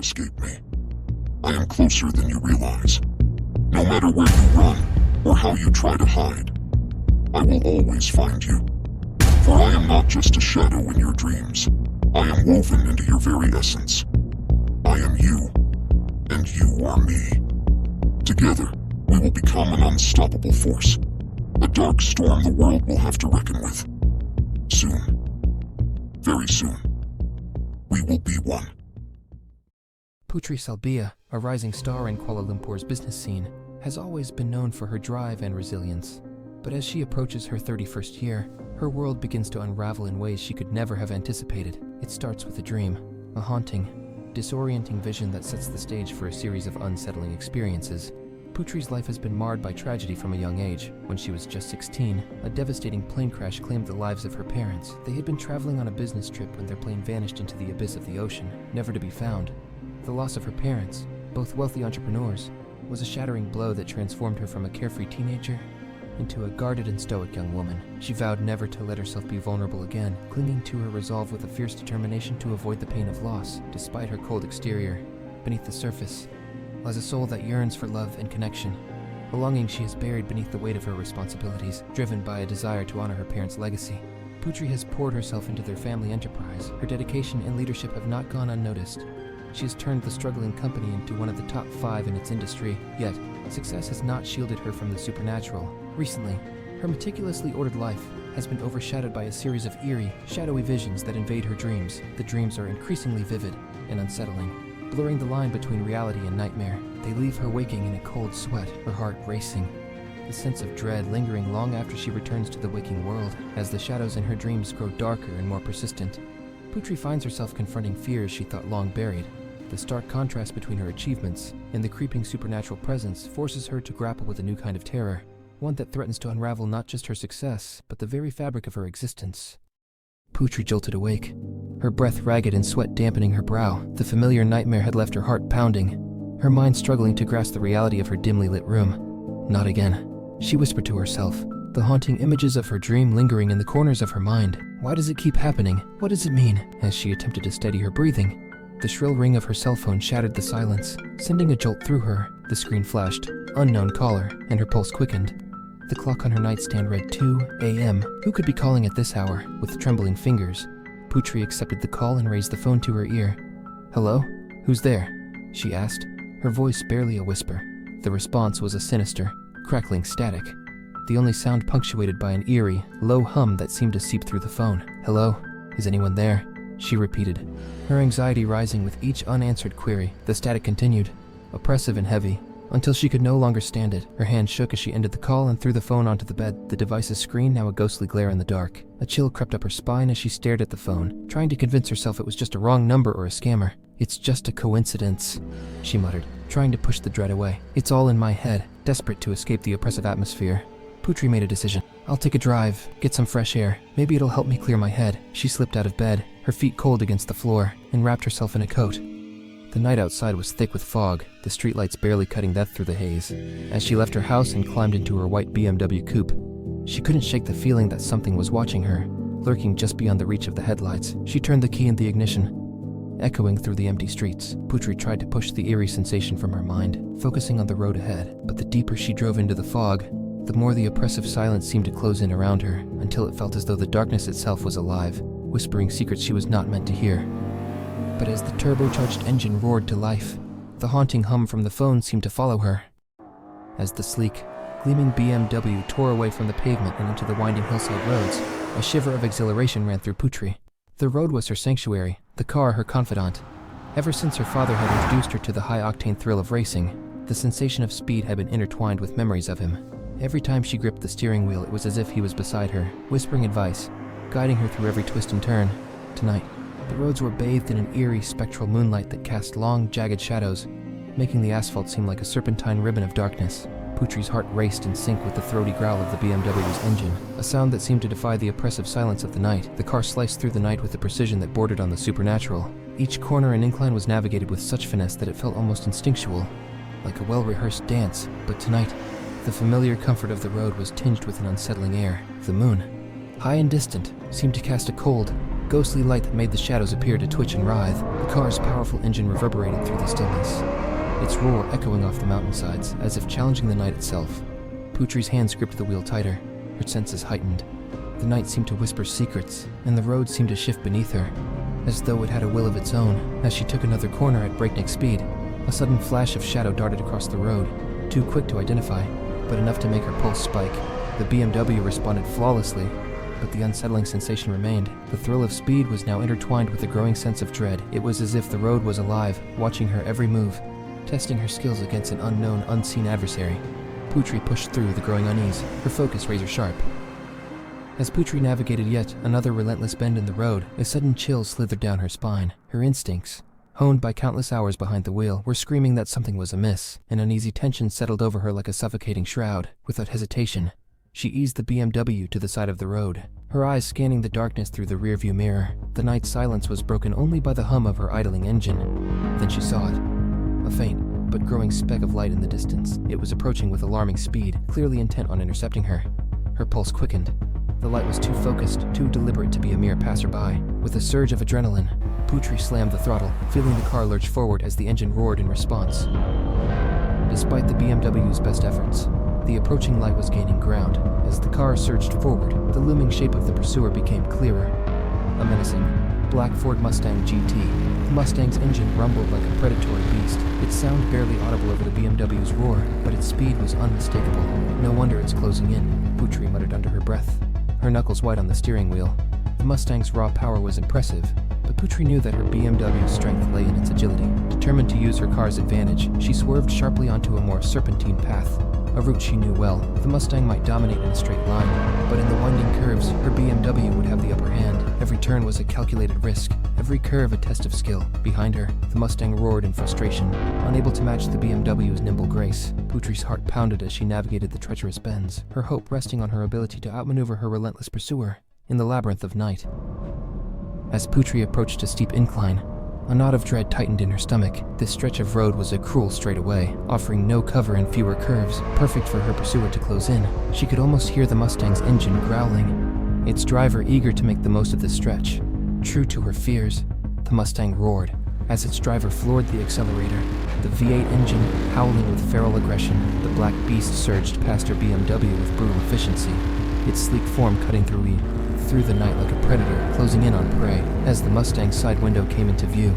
escape me. I am closer than you realize. No matter where you run, or how you try to hide, I will always find you. For I am not just a shadow in your dreams. I am woven into your very essence. I am you, and you are me. Together, we will become an unstoppable force. A dark storm the world will have to reckon with. Soon. Very soon. We will be one. Putri Salbia, a rising star in Kuala Lumpur's business scene, has always been known for her drive and resilience. But as she approaches her 31st year, her world begins to unravel in ways she could never have anticipated. It starts with a dream, a haunting, disorienting vision that sets the stage for a series of unsettling experiences. Putri's life has been marred by tragedy from a young age. When she was just 16, a devastating plane crash claimed the lives of her parents. They had been traveling on a business trip when their plane vanished into the abyss of the ocean, never to be found. The loss of her parents, both wealthy entrepreneurs, was a shattering blow that transformed her from a carefree teenager into a guarded and stoic young woman. She vowed never to let herself be vulnerable again, clinging to her resolve with a fierce determination to avoid the pain of loss. Despite her cold exterior, beneath the surface lies a soul that yearns for love and connection, a longing she has buried beneath the weight of her responsibilities, driven by a desire to honor her parents' legacy. Putri has poured herself into their family enterprise. Her dedication and leadership have not gone unnoticed. She has turned the struggling company into one of the top 5 in its industry, yet success has not shielded her from the supernatural. Recently, her meticulously ordered life has been overshadowed by a series of eerie, shadowy visions that invade her dreams. The dreams are increasingly vivid and unsettling, blurring the line between reality and nightmare. They leave her waking in a cold sweat, her heart racing, the sense of dread lingering long after she returns to the waking world. As the shadows in her dreams grow darker and more persistent, Putri finds herself confronting fears she thought long buried. The stark contrast between her achievements and the creeping supernatural presence forces her to grapple with a new kind of terror, one that threatens to unravel not just her success, but the very fabric of her existence. Putri jolted awake, her breath ragged and sweat dampening her brow. The familiar nightmare had left her heart pounding, her mind struggling to grasp the reality of her dimly lit room. Not again, she whispered to herself, the haunting images of her dream lingering in the corners of her mind. Why does it keep happening? What does it mean? As she attempted to steady her breathing, the shrill ring of her cell phone shattered the silence, sending a jolt through her. The screen flashed, unknown caller, and her pulse quickened. The clock on her nightstand read 2 a.m. Who could be calling at this hour? With trembling fingers, Putri accepted the call and raised the phone to her ear. Hello? Who's there? She asked, her voice barely a whisper. The response was a sinister, crackling static, the only sound punctuated by an eerie, low hum that seemed to seep through the phone. Hello? Is anyone there? She repeated, her anxiety rising with each unanswered query. The static continued, oppressive and heavy, until she could no longer stand it. Her hand shook as she ended the call and threw the phone onto the bed, the device's screen now a ghostly glare in the dark. A chill crept up her spine as she stared at the phone, trying to convince herself it was just a wrong number or a scammer. It's just a coincidence, she muttered, trying to push the dread away. It's all in my head, desperate to escape the oppressive atmosphere. Putri made a decision. I'll take a drive, get some fresh air. Maybe it'll help me clear my head. She slipped out of bed, her feet cold against the floor, and wrapped herself in a coat. The night outside was thick with fog, the streetlights barely cutting death through the haze. As she left her house and climbed into her white BMW coupe, she couldn't shake the feeling that something was watching her, lurking just beyond the reach of the headlights. She turned the key in the ignition, echoing through the empty streets. Putri tried to push the eerie sensation from her mind, focusing on the road ahead. But the deeper she drove into the fog, the more the oppressive silence seemed to close in around her, until it felt as though the darkness itself was alive, whispering secrets she was not meant to hear. But as the turbocharged engine roared to life, the haunting hum from the phone seemed to follow her. As the sleek, gleaming BMW tore away from the pavement and into the winding hillside roads, a shiver of exhilaration ran through Putri. The road was her sanctuary, the car her confidant. Ever since her father had introduced her to the high-octane thrill of racing, the sensation of speed had been intertwined with memories of him. Every time she gripped the steering wheel, it was as if he was beside her, whispering advice, guiding her through every twist and turn. Tonight, the roads were bathed in an eerie, spectral moonlight that cast long, jagged shadows, making the asphalt seem like a serpentine ribbon of darkness. Putri's heart raced in sync with the throaty growl of the BMW's engine, a sound that seemed to defy the oppressive silence of the night. The car sliced through the night with a precision that bordered on the supernatural. Each corner and incline was navigated with such finesse that it felt almost instinctual, like a well-rehearsed dance. But tonight, the familiar comfort of the road was tinged with an unsettling air. The moon, high and distant, seemed to cast a cold, ghostly light that made the shadows appear to twitch and writhe. The car's powerful engine reverberated through the stillness, its roar echoing off the mountainsides as if challenging the night itself. Putri's hands gripped the wheel tighter, her senses heightened. The night seemed to whisper secrets, and the road seemed to shift beneath her, as though it had a will of its own. As she took another corner at breakneck speed, a sudden flash of shadow darted across the road, too quick to identify, but enough to make her pulse spike. The BMW responded flawlessly, but the unsettling sensation remained. The thrill of speed was now intertwined with a growing sense of dread. It was as if the road was alive, watching her every move, testing her skills against an unknown, unseen adversary. Putri pushed through the growing unease, her focus razor sharp. As Putri navigated yet another relentless bend in the road, a sudden chill slithered down her spine. Her instincts, honed by countless hours behind the wheel, were screaming that something was amiss. An uneasy tension settled over her like a suffocating shroud. Without hesitation, she eased the BMW to the side of the road, her eyes scanning the darkness through the rearview mirror. The night's silence was broken only by the hum of her idling engine. Then she saw it, a faint but growing speck of light in the distance. It was approaching with alarming speed, clearly intent on intercepting her. Her pulse quickened. The light was too focused, too deliberate to be a mere passerby. With a surge of adrenaline, Putri slammed the throttle, feeling the car lurch forward as the engine roared in response. Despite the BMW's best efforts, the approaching light was gaining ground. As the car surged forward, the looming shape of the pursuer became clearer. A menacing, black Ford Mustang GT. The Mustang's engine rumbled like a predatory beast, its sound barely audible over the BMW's roar, but its speed was unmistakable. No wonder it's closing in, Putri muttered under her breath, her knuckles white on the steering wheel. The Mustang's raw power was impressive, but Putri knew that her BMW's strength lay in its agility. Determined to use her car's advantage, she swerved sharply onto a more serpentine path, a route she knew well. The Mustang might dominate in a straight line, but in the winding curves, her BMW would have the upper hand. Every turn was a calculated risk, every curve a test of skill. Behind her, the Mustang roared in frustration, unable to match the BMW's nimble grace. Putri's heart pounded as she navigated the treacherous bends, her hope resting on her ability to outmaneuver her relentless pursuer in the labyrinth of night. As Putri approached a steep incline, a knot of dread tightened in her stomach. This stretch of road was a cruel straightaway, offering no cover and fewer curves, perfect for her pursuer to close in. She could almost hear the Mustang's engine growling, its driver eager to make the most of the stretch. True to her fears, the Mustang roared. As its driver floored the accelerator, the V8 engine howling with feral aggression, the black beast surged past her BMW with brutal efficiency, its sleek form cutting through the night like a predator, closing in on prey. As the Mustang's side window came into view,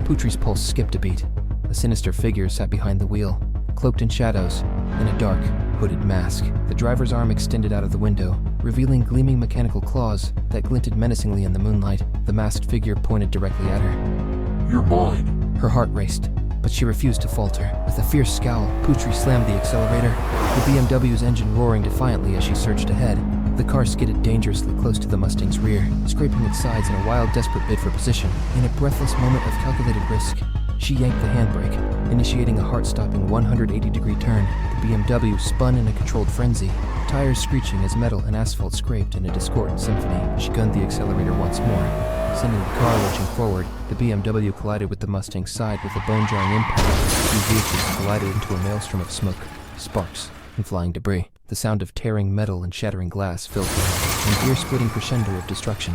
Putri's pulse skipped a beat. A sinister figure sat behind the wheel, cloaked in shadows, in a dark, hooded mask. The driver's arm extended out of the window, revealing gleaming mechanical claws that glinted menacingly in the moonlight. The masked figure pointed directly at her. You're mine. Her heart raced, but she refused to falter. With a fierce scowl, Putri slammed the accelerator, the BMW's engine roaring defiantly as she surged ahead. The car skidded dangerously close to the Mustang's rear, scraping its sides in a wild, desperate bid for position. In a breathless moment of calculated risk, she yanked the handbrake, initiating a heart-stopping 180-degree turn. The BMW spun in a controlled frenzy, tires screeching as metal and asphalt scraped in a discordant symphony. She gunned the accelerator once more, sending the car lurching forward. The BMW collided with the Mustang's side with a bone-jarring impact. The two vehicles collided into a maelstrom of smoke, sparks, and flying debris. The sound of tearing metal and shattering glass filled the air, an ear-splitting crescendo of destruction.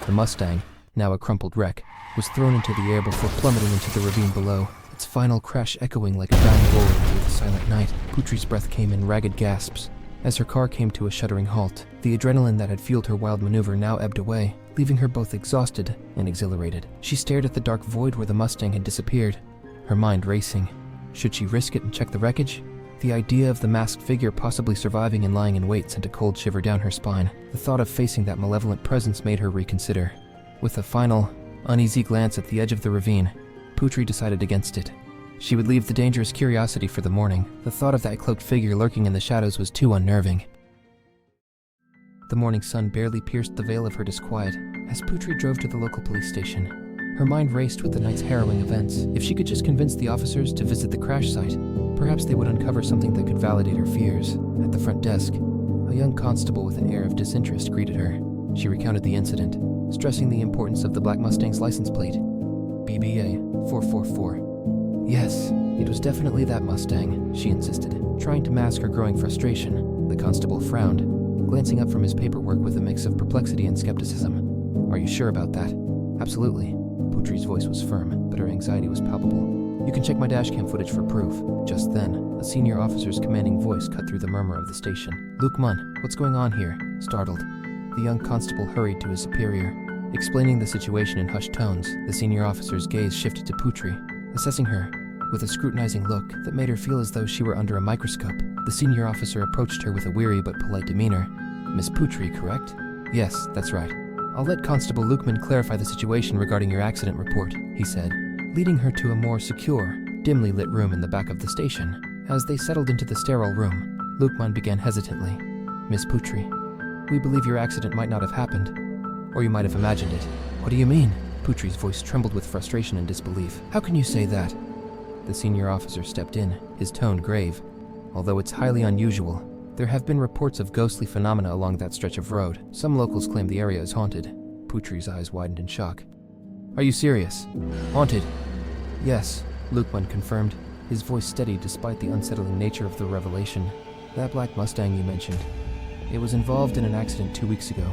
The Mustang, now a crumpled wreck, was thrown into the air before plummeting into the ravine below, its final crash echoing like a dying roar through the silent night. Putri's breath came in ragged gasps as her car came to a shuddering halt. The adrenaline that had fueled her wild maneuver now ebbed away, leaving her both exhausted and exhilarated. She stared at the dark void where the Mustang had disappeared, her mind racing. Should she risk it and check the wreckage? The idea of the masked figure possibly surviving and lying in wait sent a cold shiver down her spine. The thought of facing that malevolent presence made her reconsider. With a final, uneasy glance at the edge of the ravine, Putri decided against it. She would leave the dangerous curiosity for the morning. The thought of that cloaked figure lurking in the shadows was too unnerving. The morning sun barely pierced the veil of her disquiet as Putri drove to the local police station. Her mind raced with the night's harrowing events. If she could just convince the officers to visit the crash site, perhaps they would uncover something that could validate her fears. At the front desk, a young constable with an air of disinterest greeted her. She recounted the incident, stressing the importance of the Black Mustang's license plate, BBA 444. Yes, it was definitely that Mustang, she insisted, trying to mask her growing frustration. The constable frowned, glancing up from his paperwork with a mix of perplexity and skepticism. Are you sure about that? Absolutely. Putri's voice was firm, but her anxiety was palpable. You can check my dashcam footage for proof. Just then, a senior officer's commanding voice cut through the murmur of the station. Luke Munn, what's going on here? Startled, the young constable hurried to his superior. Explaining the situation in hushed tones, the senior officer's gaze shifted to Putri, assessing her with a scrutinizing look that made her feel as though she were under a microscope. The senior officer approached her with a weary but polite demeanor. Miss Putri, correct? Yes, that's right. I'll let Constable Lukeman clarify the situation regarding your accident report, he said, leading her to a more secure, dimly lit room in the back of the station. As they settled into the sterile room, Lukeman began hesitantly. Miss Putri, we believe your accident might not have happened, or you might have imagined it. What do you mean? Putri's voice trembled with frustration and disbelief. How can you say that? The senior officer stepped in, his tone grave. Although it's highly unusual, there have been reports of ghostly phenomena along that stretch of road. Some locals claim the area is haunted. Putri's eyes widened in shock. Are you serious? Haunted? Yes, Lukeman confirmed, his voice steady despite the unsettling nature of the revelation. That black Mustang you mentioned. It was involved in an accident 2 weeks ago.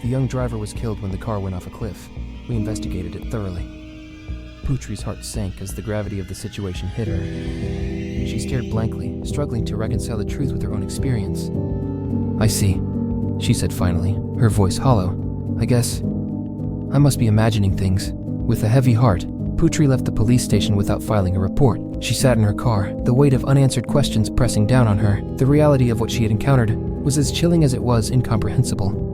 The young driver was killed when the car went off a cliff. We investigated it thoroughly. Putri's heart sank as the gravity of the situation hit her. She stared blankly, struggling to reconcile the truth with her own experience. I see, she said finally, her voice hollow. I guess I must be imagining things. With a heavy heart, Putri left the police station without filing a report. She sat in her car, the weight of unanswered questions pressing down on her. The reality of what she had encountered was as chilling as it was incomprehensible.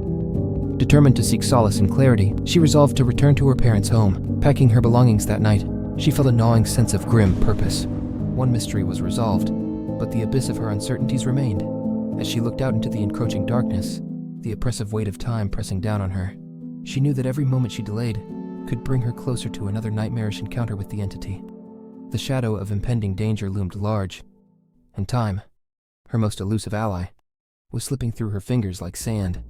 Determined to seek solace and clarity, she resolved to return to her parents' home. Packing her belongings that night, she felt a gnawing sense of grim purpose. One mystery was resolved, but the abyss of her uncertainties remained. As she looked out into the encroaching darkness, the oppressive weight of time pressing down on her, she knew that every moment she delayed could bring her closer to another nightmarish encounter with the entity. The shadow of impending danger loomed large, and time, her most elusive ally, was slipping through her fingers like sand.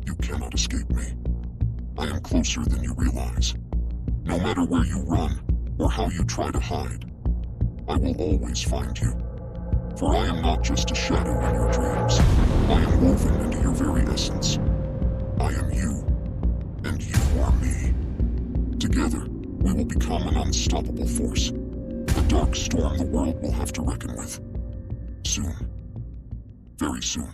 You cannot escape me. I am closer than you realize. No matter where you run, or how you try to hide, I will always find you. For I am not just a shadow in your dreams. I am woven into your very essence. I am you, and you are me. Together, we will become an unstoppable force. A dark storm the world will have to reckon with. Soon. Very soon.